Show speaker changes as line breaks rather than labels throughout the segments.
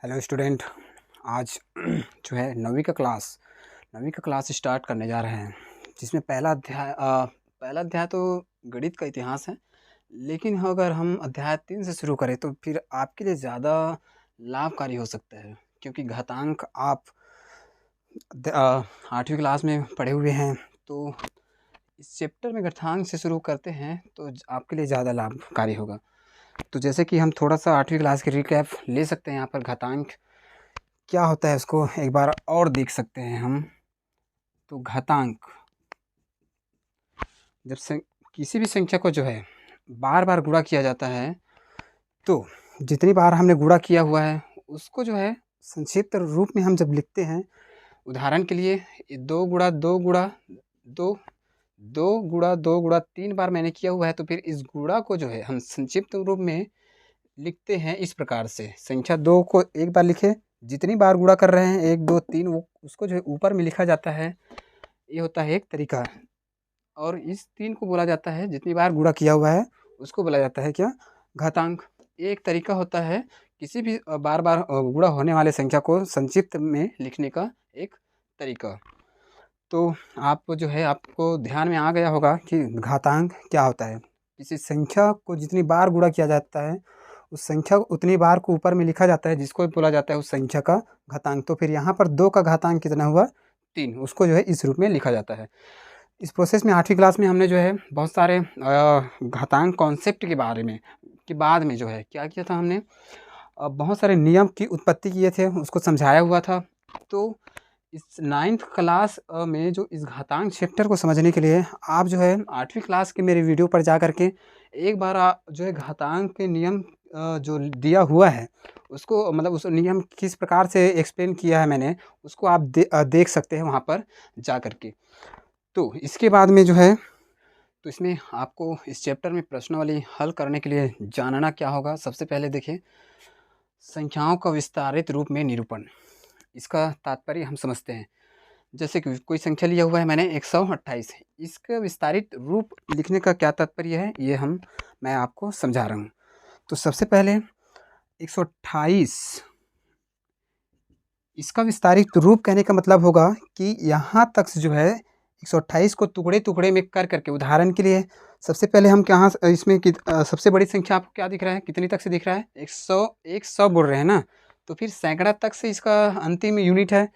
Hello student. आज जो है नवीं का क्लास स्टार्ट करने जा रहे हैं, जिसमें पहला अध्याय तो गणित का इतिहास है। लेकिन अगर हम अध्याय 3 से शुरू करें तो फिर आपके लिए ज़्यादा लाभकारी हो सकता है, क्योंकि घातांक आप 8वीं क्लास में पढ़े हुए हैं। तो इस चैप्टर में घातांक से शुरू करते हैं तो आपके लिए ज़्यादा लाभकारी होगा। तो जैसे कि हम थोड़ा सा 8वीं क्लास की रिकैप ले सकते हैं। यहाँ पर घातांक क्या होता है उसको एक बार और देख सकते हैं हम। तो घातांक जब से किसी भी संख्या को जो है बार बार गुणा किया जाता है, तो जितनी बार हमने गुणा किया हुआ है उसको जो है संक्षिप्त रूप में हम जब लिखते हैं, उदाहरण के लिए 2 गुणा 3 बार मैंने किया हुआ है, तो फिर इस गुणा को जो है हम संक्षिप्त रूप में लिखते हैं इस प्रकार से। संख्या 2 को एक बार लिखे, जितनी बार गुणा कर रहे हैं 1 2 3 वो उसको जो है ऊपर में लिखा जाता है। ये होता है एक तरीका। और इस 3 को बोला जाता है, जितनी बार गुणा किया हुआ है उसको बोला जाता है क्या, घातांक। एक तरीका होता है किसी भी बार बार गुणा होने वाले संख्या को संक्षिप्त में लिखने का एक तरीका। तो आप जो है आपको ध्यान में आ गया होगा कि घातांक क्या होता है। किसी संख्या को जितनी बार गुणा किया जाता है उस संख्या को उतनी बार को ऊपर में लिखा जाता है, जिसको बोला जाता है उस संख्या का घातांक। तो फिर यहाँ पर 2 का घातांक कितना हुआ, 3, उसको जो है इस रूप में लिखा जाता है। इस प्रोसेस में 8वीं क्लास में हमने जो है बहुत सारे घातांक कॉन्सेप्ट के बारे में के बाद में जो है क्या किया था, हमने बहुत सारे नियम की उत्पत्ति किए थे, उसको समझाया हुआ था। तो इस 9th क्लास में जो इस घातांक चैप्टर को समझने के लिए आप जो है 8वीं क्लास के मेरे वीडियो पर जा करके एक बार जो है घातांक के नियम जो दिया हुआ है उसको, मतलब उस नियम किस प्रकार से एक्सप्लेन किया है मैंने, उसको आप देख सकते हैं वहाँ पर जा करके। तो इसके बाद में जो है, तो इसमें आपको इस चैप्टर में प्रश्नावली हल करने के लिए जानना क्या होगा। सबसे पहले देखिए, संख्याओं का विस्तारित रूप में निरूपण, इसका तात्पर्य हम समझते हैं। जैसे कि कोई संख्या लिया हुआ है मैंने 128, इसका विस्तारित रूप लिखने का क्या तात्पर्य है ये मैं आपको समझा रहा हूँ। तो सबसे पहले 128, इसका विस्तारित रूप कहने का मतलब होगा कि यहाँ तक से जो है 128 को टुकड़े टुकड़े में कर करके, उदाहरण के लिए सबसे पहले हम कहाँ इसमें सबसे बड़ी संख्या आपको क्या दिख रहा है, कितनी तक से दिख रहा है, 100 बोल रहे हैं ना। तो फिर सैकड़ा तक से इसका अंतिम यूनिट है।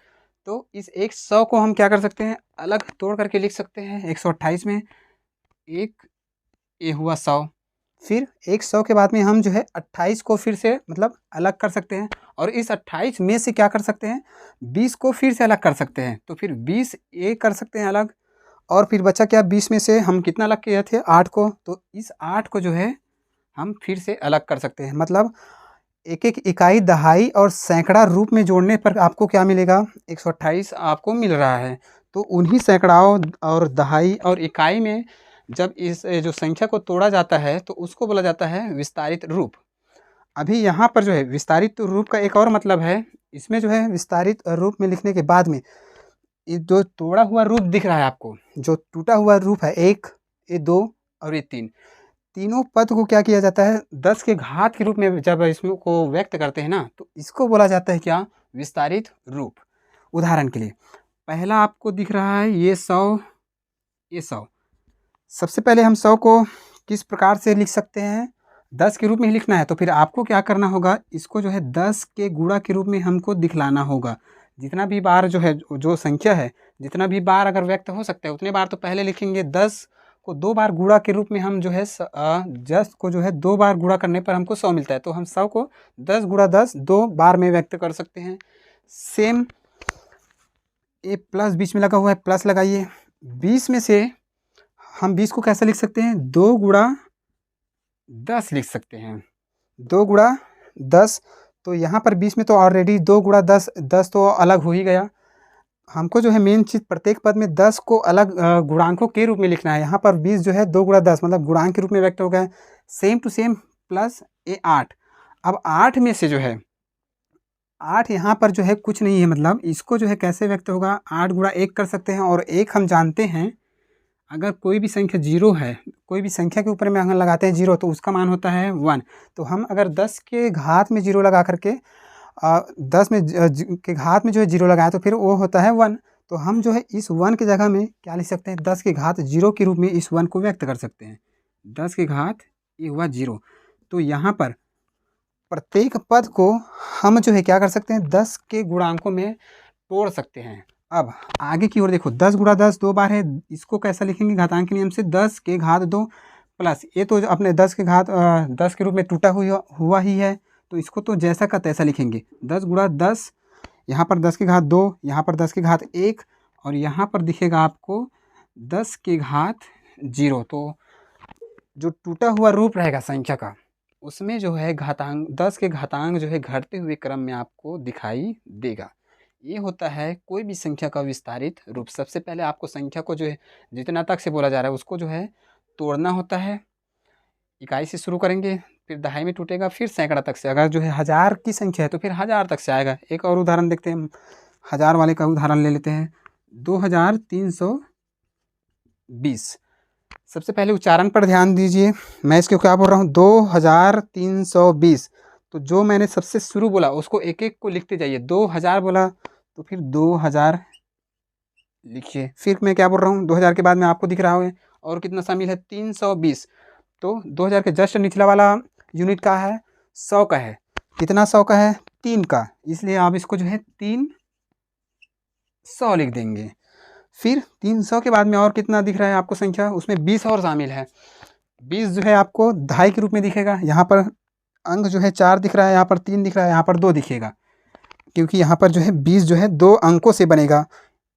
तो इस 100 को हम क्या कर सकते हैं, अलग तोड़ करके लिख सकते हैं 128 में। एक ये हुआ 100, फिर 100 के बाद में हम जो है 28 को फिर से मतलब अलग कर सकते हैं, और इस 28 में से क्या कर सकते हैं, 20 को फिर से अलग कर सकते हैं। तो फिर 20 ये कर सकते हैं अलग, और फिर बचा क्या, 20 में से हम कितना अलग किए थे, 8 को। तो इस 8 को जो है हम फिर से अलग कर सकते हैं। मतलब एक एक इकाई, दहाई और सैकड़ा रूप में जोड़ने पर आपको क्या मिलेगा, 128 आपको मिल रहा है। तो उन्हीं सैकड़ाओं और दहाई और इकाई में जब इस जो संख्या को तोड़ा जाता है तो उसको बोला जाता है विस्तारित रूप। अभी यहाँ पर जो है विस्तारित रूप का एक और मतलब है, इसमें जो है विस्तारित रूप में लिखने के बाद में ये जो तोड़ा हुआ रूप दिख रहा है आपको, जो टूटा हुआ रूप है, 1, ये 2 और ये 3, तीनों पद को क्या किया जाता है, 10 के घात के रूप में जब इसमें को व्यक्त करते हैं ना, तो इसको बोला जाता है क्या, विस्तारित रूप। उदाहरण के लिए पहला आपको दिख रहा है ये 100, ये 100। सबसे पहले हम 100 को किस प्रकार से लिख सकते हैं, 10 के रूप में ही लिखना है। तो फिर आपको क्या करना होगा, इसको जो है 10 के गुणा के रूप में हमको दिखलाना होगा। जितना भी बार जो है, जो संख्या है, जितना भी बार अगर व्यक्त हो सकता है उतने बार तो पहले लिखेंगे। 10 को 2 बार गुणा के रूप में हम जो है 10 को जो है 2 बार गुणा करने पर हमको 100 मिलता है। तो हम 100 को 10 गुणा 10 2 बार में व्यक्त कर सकते हैं। सेम ये प्लस बीच में लगा हुआ है, प्लस लगाइए। 20 में से हम 20 को कैसे लिख सकते हैं, 2 गुणा 10 लिख सकते हैं, 2 गुणा 10। तो यहाँ पर 20 में तो ऑलरेडी 2 गुणा 10, 10 तो अलग हो ही गया। हमको जो है मेन चीज़ प्रत्येक पद में 10 को अलग गुणांकों के रूप में लिखना है। यहाँ पर 20 जो है 2 गुणा 10 मतलब गुणांक के रूप में व्यक्त हो गया। सेम टू सेम प्लस ये 8। अब 8 में से जो है 8 यहाँ पर जो है कुछ नहीं है, मतलब इसको जो है कैसे व्यक्त होगा, 8 गुणा 1 कर सकते हैं। और एक हम जानते हैं, अगर कोई भी संख्या 0 है, कोई भी संख्या के ऊपर में अगर लगाते हैं 0 तो उसका मान होता है 1। तो हम अगर 10 के घात में 0 लगा करके 10 में के घात में जो है 0 लगाया तो फिर वो होता है 1। तो हम जो है इस 1 की जगह में क्या लिख सकते हैं, 10 की घात 0 के रूप में इस 1 को व्यक्त कर सकते हैं। 10 की घात ये हुआ 0। तो यहाँ पर प्रत्येक पद को हम जो है क्या कर सकते हैं, 10 के गुणांकों में तोड़ सकते हैं। अब आगे की ओर देखो, 10 गुणा 10 2 बार है, इसको कैसा लिखेंगे घातांक के नियम से, 10 के घात 2 प्लस ये तो अपने 10 के घात 10 के रूप में टूटा हुआ ही है, तो इसको तो जैसा का तैसा लिखेंगे। 10 गुणा 10, यहाँ पर 10 की घात 2, यहाँ पर 10 की घात 1 और यहाँ पर दिखेगा आपको 10 की घात 0। तो जो टूटा हुआ रूप रहेगा संख्या का, उसमें जो है घातांक 10 के घातांक जो है घटते हुए क्रम में आपको दिखाई देगा। ये होता है कोई भी संख्या का विस्तारित रूप। सबसे पहले आपको संख्या को जो है जितना तक से बोला जा रहा है उसको जो है तोड़ना होता है। इकाई से शुरू करेंगे, फिर दहाई में टूटेगा, फिर सैकड़ा तक से। अगर जो है 1000 की संख्या है तो फिर 1000 तक से आएगा। एक और उदाहरण देखते हैं, 1000 वाले का उदाहरण ले लेते हैं, 2320। सबसे पहले उच्चारण पर ध्यान दीजिए, मैं इसको क्या बोल रहा हूँ, 2320। तो जो मैंने सबसे शुरू बोला उसको एक एक को लिखते जाइए। 2000 बोला तो फिर 2000 लिखिए। फिर मैं क्या बोल रहा हूँ, 2000 के बाद में आपको दिख रहा है और कितना शामिल है, 320। तो 2000 के जस्ट निचला वाला यूनिट का है, 100 का है। कितना 100 का है, 3 का, इसलिए आप इसको जो है 300 लिख देंगे। फिर 300 के बाद में और कितना दिख रहा है आपको संख्या, उसमें 20 और शामिल है। 20 जो है आपको दहाई के रूप में दिखेगा। यहाँ पर अंक जो है 4 दिख रहा है, यहाँ पर 3 दिख रहा है, यहाँ पर 2 दिखेगा, क्योंकि यहाँ पर जो है 20 जो है 2 अंकों से बनेगा।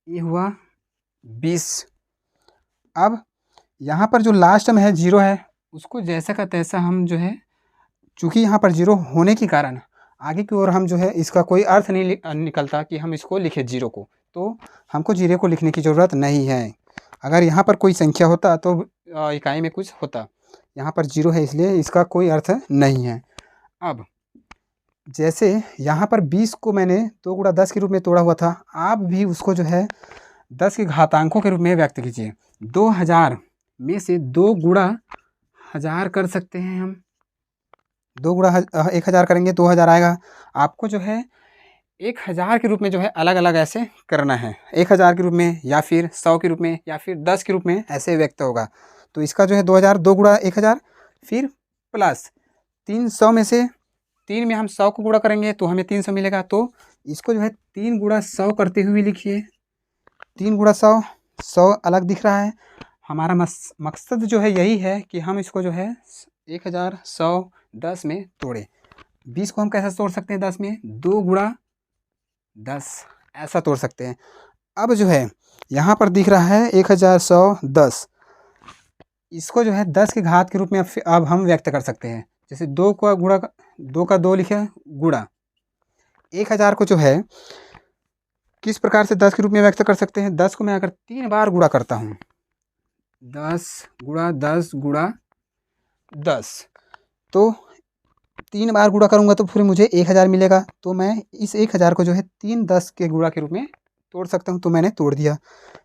ये हुआ 20। अब यहाँ पर जो लास्ट में है 0 है, उसको जैसा का तैसा हम जो है, चूँकि यहाँ पर 0 होने के कारण आगे की ओर हम जो है इसका कोई अर्थ नहीं निकलता कि हम इसको लिखें 0 को, तो हमको 0 को लिखने की ज़रूरत नहीं है। अगर यहाँ पर कोई संख्या होता तो इकाई में कुछ होता, यहाँ पर 0 है इसलिए इसका कोई अर्थ नहीं है। अब जैसे यहाँ पर 20 को मैंने 2 गुणा 10 के रूप में तोड़ा हुआ था, आप भी उसको जो है 10 के घातांकों के रूप में व्यक्त कीजिए। 2000 में से 2 गुणा 1000 कर सकते हैं हम। 2 गुणा 1000 करेंगे 2000 आएगा। आपको जो है 1000 के रूप में जो है अलग अलग ऐसे करना है, 1000 के रूप में या फिर 100 के रूप में या फिर 10 के रूप में ऐसे व्यक्त होगा। तो इसका जो है 2000, 2 गुणा 1000, फिर प्लस 300 में से 3 में हम 100 को गुणा करेंगे तो हमें 300 मिलेगा। तो इसको जो है 3 गुणा 100 करते हुए लिखिए। 3 गुणा 100, 100 अलग दिख रहा है। हमारा मकसद जो है यही है कि हम इसको जो है 1000, 100, 10 में तोड़े। 20 को हम कैसे तोड़ सकते हैं 10 में, 2 गुणा 10 ऐसा तोड़ सकते हैं। अब जो है यहाँ पर दिख रहा है 1110, इसको जो है 10 के घात के रूप में अब हम व्यक्त कर सकते हैं। जैसे 2 का गुणा, 2 का 2 लिखे गुणा 1000 को जो है किस प्रकार से 10 के रूप में व्यक्त कर सकते हैं। 10 को मैं अगर 3 बार गुणा करता हूँ, 10 गुणा 10 गुणा 10, तो 3 बार गुणा करूँगा तो फिर मुझे 1000 मिलेगा। तो मैं इस 1000 को जो है 3 10 के गुणा के रूप में तोड़ सकता हूँ। तो मैंने तोड़ दिया।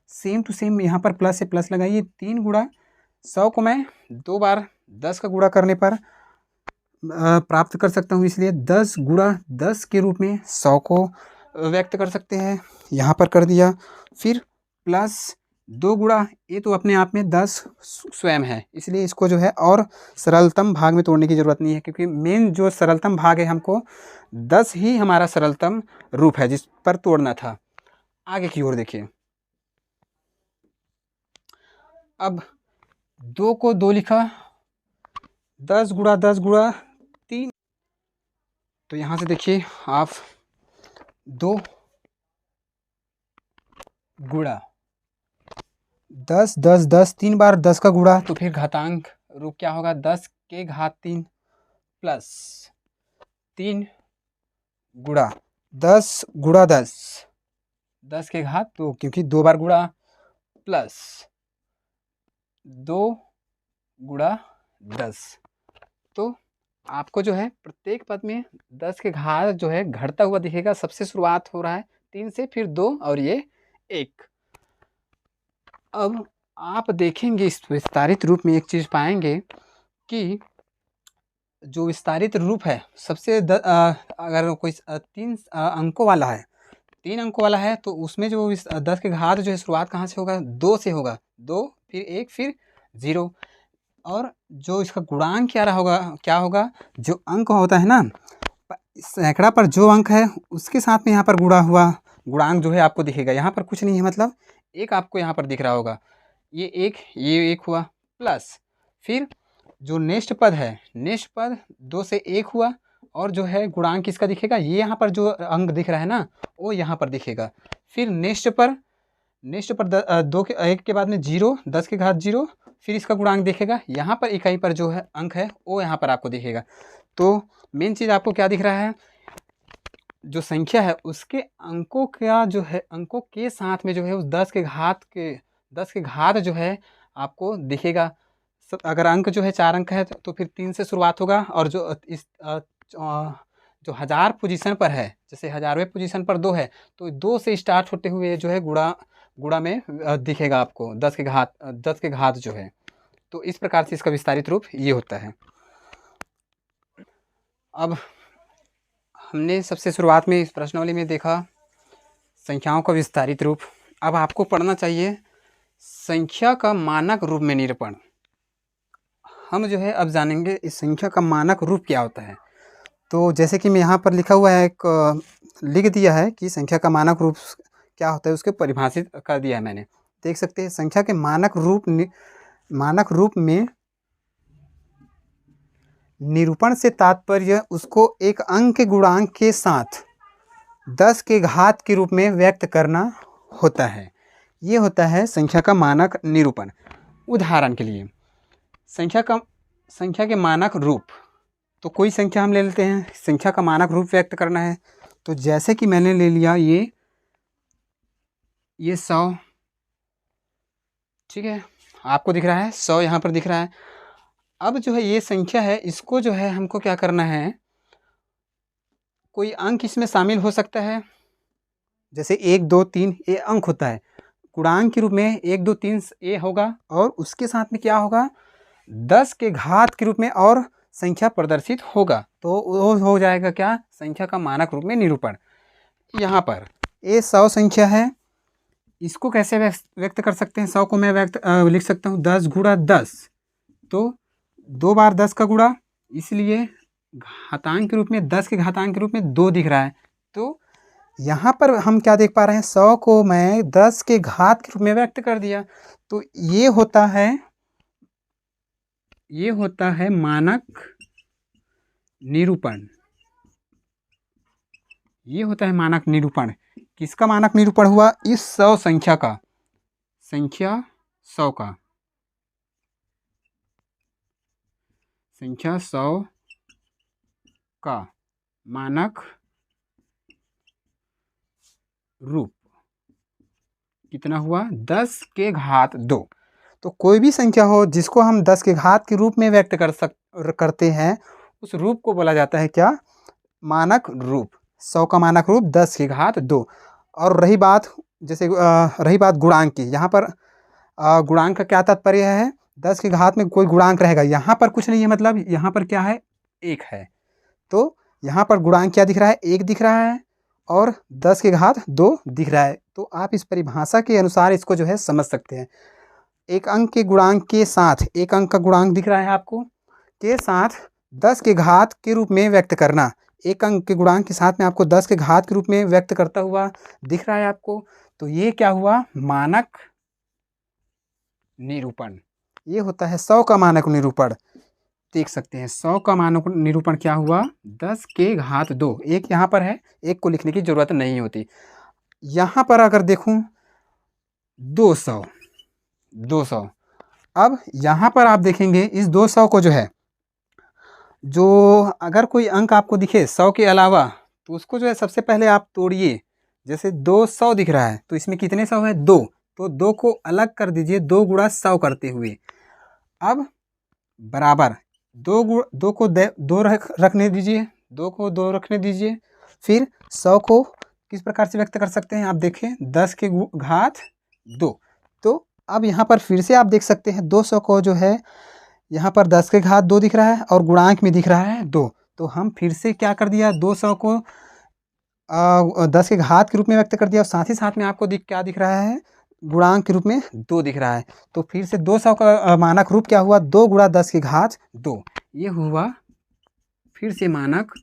सेम टू सेम यहाँ पर प्लस से प्लस लगाइए। 3 गुणा 100 को मैं 2 बार 10 का गुणा करने पर प्राप्त कर सकता हूँ, इसलिए 10 गुणा 10 के रूप में 100 को व्यक्त कर सकते हैं। यहाँ पर कर दिया। फिर प्लस 2 गुणा, ये तो अपने आप में 10 स्वयं है, इसलिए इसको जो है और सरलतम भाग में तोड़ने की ज़रूरत नहीं है, क्योंकि मेन जो सरलतम भाग है हमको 10 ही हमारा सरलतम रूप है जिस पर तोड़ना था। आगे की ओर देखिए, अब 2 को 2 लिखा, 10 गुणा 10 गुणा 3, तो यहाँ से देखिए आप 2 गुणा 10 10 10, 3 बार 10 का गुणा, तो फिर घातांक रूप क्या होगा, 10 के घात 3 प्लस 3 गुणा 10 गुणा 10, 10 के घात 2, क्योंकि 2 बार गुणा, प्लस 2 गुणा 10। तो आपको जो है प्रत्येक पद में 10 के घात जो है घटता हुआ दिखेगा। सबसे शुरुआत हो रहा है 3 से, फिर 2 और ये 1। अब आप देखेंगे इस विस्तारित रूप में एक चीज़ पाएंगे कि जो विस्तारित रूप है सबसे अगर कोई 3 अंकों वाला है, 3 अंकों वाला है, तो उसमें जो 10 के घात जो है शुरुआत कहाँ से होगा? 2 से होगा। 2 फिर 1 फिर 0। और जो इसका गुणांक क्या होगा? जो अंक होता है ना, सैकड़ा पर जो अंक है उसके साथ में यहाँ पर गुणा हुआ गुणांक जो है आपको दिखेगा। यहाँ पर कुछ नहीं है, मतलब 1 आपको यहाँ पर दिख रहा होगा। ये 1 हुआ, प्लस फिर जो नेक्स्ट पद है, नेक्स्ट पद 2 से 1 हुआ, और जो है गुणांक किसका दिखेगा? ये यहाँ पर जो अंक दिख रहा है ना, वो यहाँ पर दिखेगा। फिर नेक्स्ट पर 1 के बाद में 0, 10 के घात 0, फिर इसका गुणांक दिखेगा। यहाँ पर इकाई पर जो है अंक है वो यहाँ पर आपको दिखेगा। तो मेन चीज़ आपको क्या दिख रहा है? जो संख्या है उसके अंकों का जो है, अंकों के साथ में जो है उस 10 के घात जो है आपको दिखेगा। अगर अंक जो है 4 अंक है तो फिर 3 से शुरुआत होगा, और जो जो 1000 पोजीशन पर है, जैसे 1000वें पोजीशन पर 2 है, तो 2 से स्टार्ट होते हुए जो है गुणा में दिखेगा आपको 10 के घात जो है। तो इस प्रकार से इसका विस्तारित रूप ये होता है। अब हमने सबसे शुरुआत में इस प्रश्नावली में देखा संख्याओं का विस्तारित रूप। अब आपको पढ़ना चाहिए संख्या का मानक रूप में निरूपण। हम जो है अब जानेंगे इस संख्या का मानक रूप क्या होता है। तो जैसे कि मैं यहाँ पर लिखा हुआ है, लिख दिया है कि संख्या का मानक रूप क्या होता है, उसके परिभाषित कर दिया है मैंने। देख सकते हैं, संख्या के मानक रूप में निरूपण से तात्पर्य उसको एक अंक के गुणांक के साथ 10 के घात के रूप में व्यक्त करना होता है। ये होता है संख्या का मानक निरूपण। उदाहरण के लिए संख्या के मानक रूप, तो कोई संख्या हम ले लेते हैं, संख्या का मानक रूप व्यक्त करना है। तो जैसे कि मैंने ले लिया ये 100, ठीक है, आपको दिख रहा है 100 यहाँ पर दिख रहा है। अब जो है ये संख्या है, इसको जो है हमको क्या करना है, कोई अंक इसमें शामिल हो सकता है। जैसे 1 2 3 ये अंक होता है, गुणांक के रूप में 1 2 3 ये होगा, और उसके साथ में क्या होगा, 10 के घात के रूप में और संख्या प्रदर्शित होगा। तो वो हो जाएगा क्या? संख्या का मानक रूप में निरूपण। यहाँ पर ये 100 संख्या है, इसको कैसे व्यक्त कर सकते हैं? 100 को मैं लिख सकता हूँ 10 गुणा 10, तो 2 बार 10 का गुणा, इसलिए घातांक के रूप में 10 के घातांक के रूप में 2 दिख रहा है। तो यहाँ पर हम क्या देख पा रहे हैं, 100 को मैं 10 के घात के रूप में व्यक्त कर दिया। तो ये होता है मानक निरूपण। ये होता है मानक निरूपण। किसका मानक निरूपण हुआ? इस 100 संख्या का, संख्या 100 का मानक रूप कितना हुआ? 10 के घात 2। तो कोई भी संख्या हो जिसको हम 10 के घात के रूप में व्यक्त करते हैं, उस रूप को बोला जाता है क्या? मानक रूप। 100 का मानक रूप 10 के घात 2। और रही बात गुणांक की, यहाँ पर गुणांक का क्या तात्पर्य है? 10 के घात में कोई गुणांक रहेगा, यहाँ पर कुछ नहीं है, मतलब यहाँ पर क्या है? 1 है। तो यहाँ पर गुणांक क्या दिख रहा है? 1 दिख रहा है, और 10 के घात 2 दिख रहा है। तो आप इस परिभाषा के अनुसार इसको जो है समझ सकते हैं। एक अंक के गुणांक के साथ, एक अंक का गुणांक दिख रहा है आपको, के साथ 10 के घात के रूप में व्यक्त करना। एक अंक के गुणांक के साथ में आपको 10 के घात के रूप में व्यक्त करता हुआ दिख रहा है आपको। तो ये क्या हुआ? मानक निरूपण। ये होता है 100 का मानक निरूपण। देख सकते हैं 100 का मानक निरूपण क्या हुआ? 10 के घात 2। एक यहाँ पर है, एक को लिखने की जरूरत नहीं होती। यहाँ पर अगर देखूं 200। अब यहाँ पर आप देखेंगे इस 200 को जो है, जो अगर कोई अंक आपको दिखे 100 के अलावा, तो उसको जो है सबसे पहले आप तोड़िए। जैसे 200 दिख रहा है, तो इसमें कितने 100 है? 2। तो 2 को अलग कर दीजिए, 2 गुणा 100 करते हुए। अब बराबर 2 को 2 रखने दीजिए, 2 को 2 रखने दीजिए। फिर 100 को किस प्रकार से व्यक्त कर सकते हैं आप देखें, 10 के घात 2। तो अब यहाँ पर फिर से आप देख सकते हैं 200 को जो है यहाँ पर 10 के घात 2 दिख रहा है और गुणांक में दिख रहा है 2। तो हम फिर से क्या कर दिया, 200 को 10 के घात के रूप में व्यक्त कर दिया और साथ ही साथ में आपको क्या दिख रहा है, गुणांक के रूप में 2 दिख रहा है। तो फिर से 200 का मानक रूप क्या हुआ, 2 गुणा 10 की घात 2। ये हुआ फिर से मानक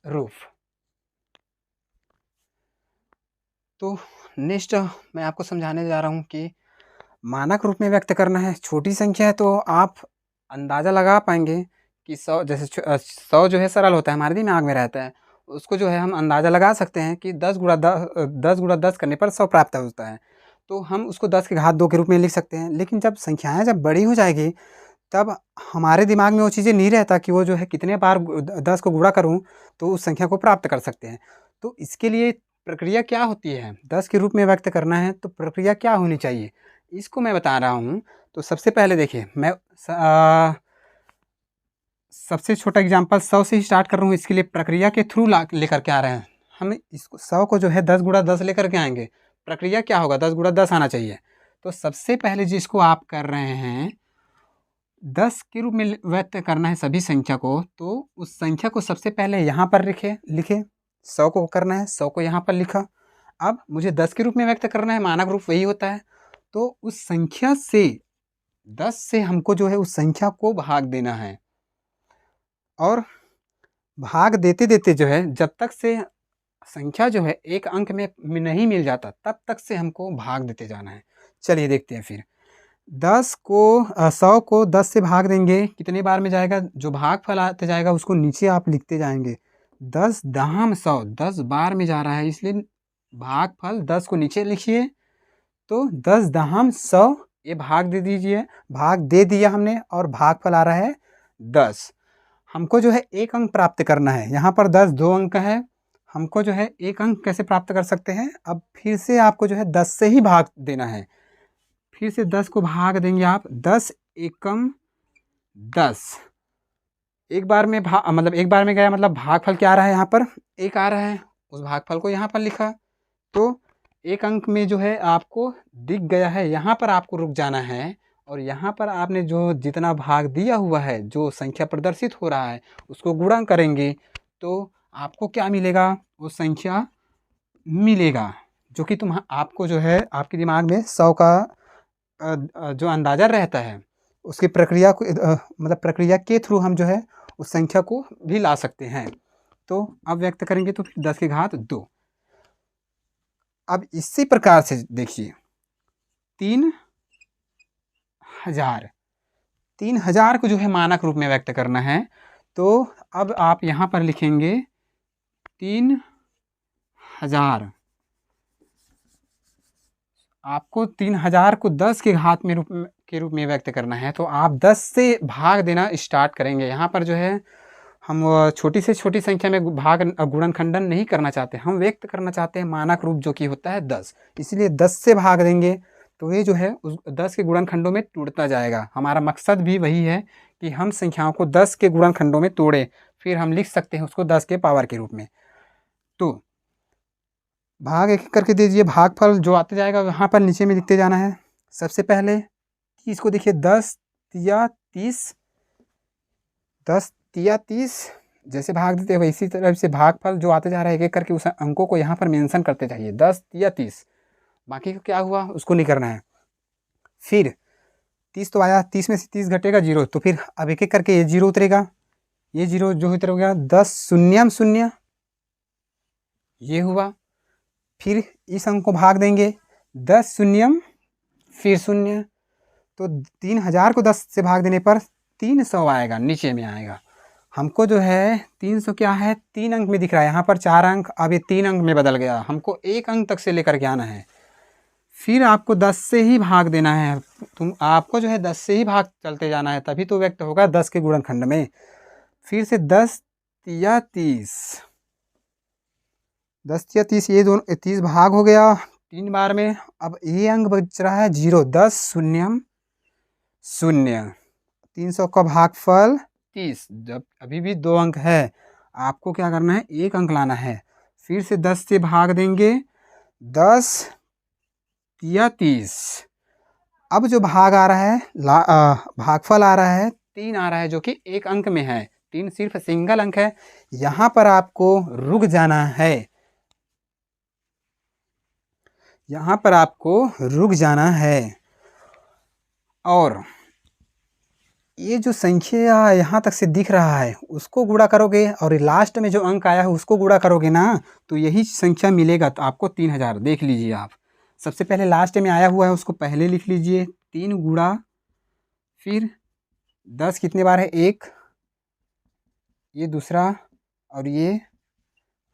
रूप। तो नेक्स्ट मैं आपको समझाने जा रहा हूँ कि मानक रूप में व्यक्त करना है। छोटी संख्या है तो आप अंदाज़ा लगा पाएंगे कि 100, जैसे 100 जो है सरल होता है, हमारे दिमाग में रहता है, उसको जो है हम अंदाज़ा लगा सकते हैं कि 10 गुणा 10 करने पर 100 प्राप्त होता है। तो हम उसको 10 के घात 2 के रूप में लिख सकते हैं। लेकिन जब संख्याएँ जब बड़ी हो जाएगी तब हमारे दिमाग में वो चीज़ें नहीं रहता कि वो जो है कितने बार 10 को गुणा करूँ तो उस संख्या को प्राप्त कर सकते हैं। तो इसके लिए प्रक्रिया क्या होती है, 10 के रूप में व्यक्त करना है तो प्रक्रिया क्या होनी चाहिए, इसको मैं बता रहा हूँ। तो सबसे पहले देखिए, मैं सबसे छोटा एग्जांपल 100 से ही स्टार्ट कर रहा हूँ। इसके लिए प्रक्रिया के थ्रू लेकर के आ रहे हैं। हम इसको 100 को जो है 10 गुणा 10 लेकर के आएंगे। प्रक्रिया क्या होगा, 10 गुणा 10 आना चाहिए। तो सबसे पहले जिसको आप कर रहे हैं 10 के रूप में व्यक्त करना है सभी संख्या को, तो उस संख्या को सबसे पहले यहाँ पर लिखे 100 को करना है, 100 को यहाँ पर लिखा। अब मुझे 10 के रूप में व्यक्त करना है, मानक रूप वही होता है। तो उस संख्या से 10 से हमको जो है उस संख्या को भाग देना है और भाग देते देते जो है जब तक से संख्या जो है एक अंक में नहीं मिल जाता तब तक से हमको भाग देते जाना है। चलिए देखते हैं फिर। 100 को 10 से भाग देंगे, कितने बार में जाएगा, जो भागफल आते जाएगा उसको नीचे आप लिखते जाएंगे। 10 दहम 100 10 बार में जा रहा है, इसलिए भागफल 10 को नीचे लिखिए। तो 10 दहम 100 ये भाग दे दीजिए, भाग दे दिया हमने और भागफल आ रहा है 10। हमको जो है एक अंक प्राप्त करना है। यहाँ पर 10 2 अंक है, हमको जो है एक अंक कैसे प्राप्त कर सकते हैं, अब फिर से आपको जो है 10 से ही भाग देना है। फिर से 10 को भाग देंगे आप, 10 एकम 10। एक बार में मतलब एक बार में गया, मतलब भागफल क्या आ रहा है, यहाँ पर एक आ रहा है, उस भागफल को यहाँ पर लिखा। तो एक अंक में जो है आपको दिख गया है, यहाँ पर आपको रुक जाना है और यहाँ पर आपने जो जितना भाग दिया हुआ है, जो संख्या प्रदर्शित हो रहा है उसको गुणा करेंगे तो आपको क्या मिलेगा, वो संख्या मिलेगा जो कि आपको जो है आपके दिमाग में 100 का जो अंदाज़ा रहता है उसकी प्रक्रिया को मतलब प्रक्रिया के थ्रू हम जो है उस संख्या को भी ला सकते हैं। तो अब व्यक्त करेंगे तो 10 की घात 2। अब इसी प्रकार से देखिए 3000 को जो है मानक रूप में व्यक्त करना है। तो अब आप यहाँ पर लिखेंगे 3000। आपको 3000 को 10 के घात में के रूप में व्यक्त करना है, तो आप 10 से भाग देना स्टार्ट करेंगे। यहाँ पर जो है हम छोटी से छोटी संख्या में गुणनखंडन नहीं करना चाहते, हम व्यक्त करना चाहते हैं मानक रूप जो कि होता है 10। इसलिए 10 से भाग देंगे तो ये जो है उस 10 के गुणनखंडों में टूटता जाएगा। हमारा मकसद भी वही है कि हम संख्याओं को 10 के गुणनखंडों में तोड़ें, फिर हम लिख सकते हैं उसको 10 के पावर के रूप में। तो भाग एक एक करके दीजिए, भागफल जो आते जाएगा वहाँ पर नीचे में लिखते जाना है। सबसे पहले 30 को देखिए, 10 तिया 30, 10 तिया 30 जैसे भाग देते हैं वैसी तरह से भागफल जो आते जा रहा है एक एक करके उस अंकों को यहाँ पर मेंशन करते जाइए, 10 तिया 30। बाकी का क्या हुआ उसको नहीं करना है। फिर 30 तो आया, 30 में से 30 घटेगा 0, तो फिर अब एक एक करके ये 0 उतरेगा, ये 0 जो उतरेगा 10 शून्यम 0, ये हुआ। फिर इस अंक को भाग देंगे, 10 शून्यम फिर 0, तो 3000 को 10 से भाग देने पर 300 आएगा, नीचे में आएगा। हमको जो है 300 क्या है, 3 अंक में दिख रहा है, यहाँ पर 4 अंक, अब ये 3 अंक में बदल गया। हमको 1 अंक तक से लेकर के आना है। फिर आपको 10 से ही भाग देना है, आपको जो है 10 से ही भाग चलते जाना है, तभी तो व्यक्त होगा 10 के गुणनखंड में। फिर से 10 तिया 30, 10 तिया 30, ये दोनों 30 भाग हो गया 3 बार में। अब ये अंक बच रहा है 0, 10 शून्यम 0, 300 का भागफल 30। जब अभी भी 2 अंक है, आपको क्या करना है, 1 अंक लाना है। फिर से 10 से भाग देंगे, 10 तिया 30, अब जो भाग आ रहा है भागफल आ रहा है 3 आ रहा है, जो कि 1 अंक में है। 3 सिर्फ सिंगल अंक है। यहाँ पर आपको रुक जाना है, यहाँ पर आपको रुक जाना है। और ये जो संख्या यहाँ तक से दिख रहा है उसको गुणा करोगे, और लास्ट में जो अंक आया है उसको गुणा करोगे ना, तो यही संख्या मिलेगा। तो आपको 3000 देख लीजिए आप। सबसे पहले लास्ट में आया हुआ है उसको पहले लिख लीजिए, 3 गुणा फिर 10 कितने बार है 1, ये दूसरा और ये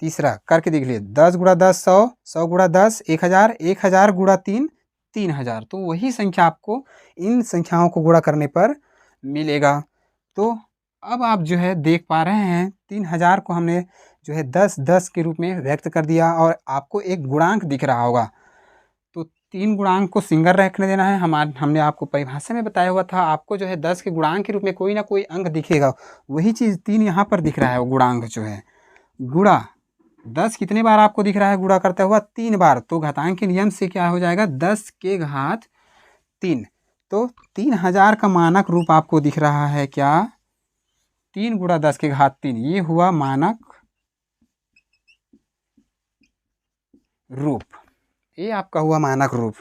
तीसरा करके देख लीजिए। 10 गुणा 10 100, 100 गुणा 10 1000, 1000 गुणा 3 3000। तो वही संख्या आपको इन संख्याओं को गुणा करने पर मिलेगा। तो अब आप जो है देख पा रहे हैं 3000 को हमने जो है 10 10 के रूप में व्यक्त कर दिया, और आपको एक गुणांक दिख रहा होगा। तो 3 गुणांक को सिंगल रखने देना है। हमने आपको परिभाषा में बताया हुआ था, आपको जो है 10 के गुणांक के रूप में कोई ना कोई अंक दिखेगा। वही चीज़ 3 यहाँ पर दिख रहा है, वो गुणांक जो है गुणा 10 कितने बार आपको दिख रहा है गुणा करता हुआ 3 बार। तो घातांक के नियम से क्या हो जाएगा 10 के घात 3। तो 3000 का मानक रूप आपको दिख रहा है क्या, 3 गुणा 10 के घात 3। ये हुआ मानक रूप, ये आपका हुआ मानक रूप।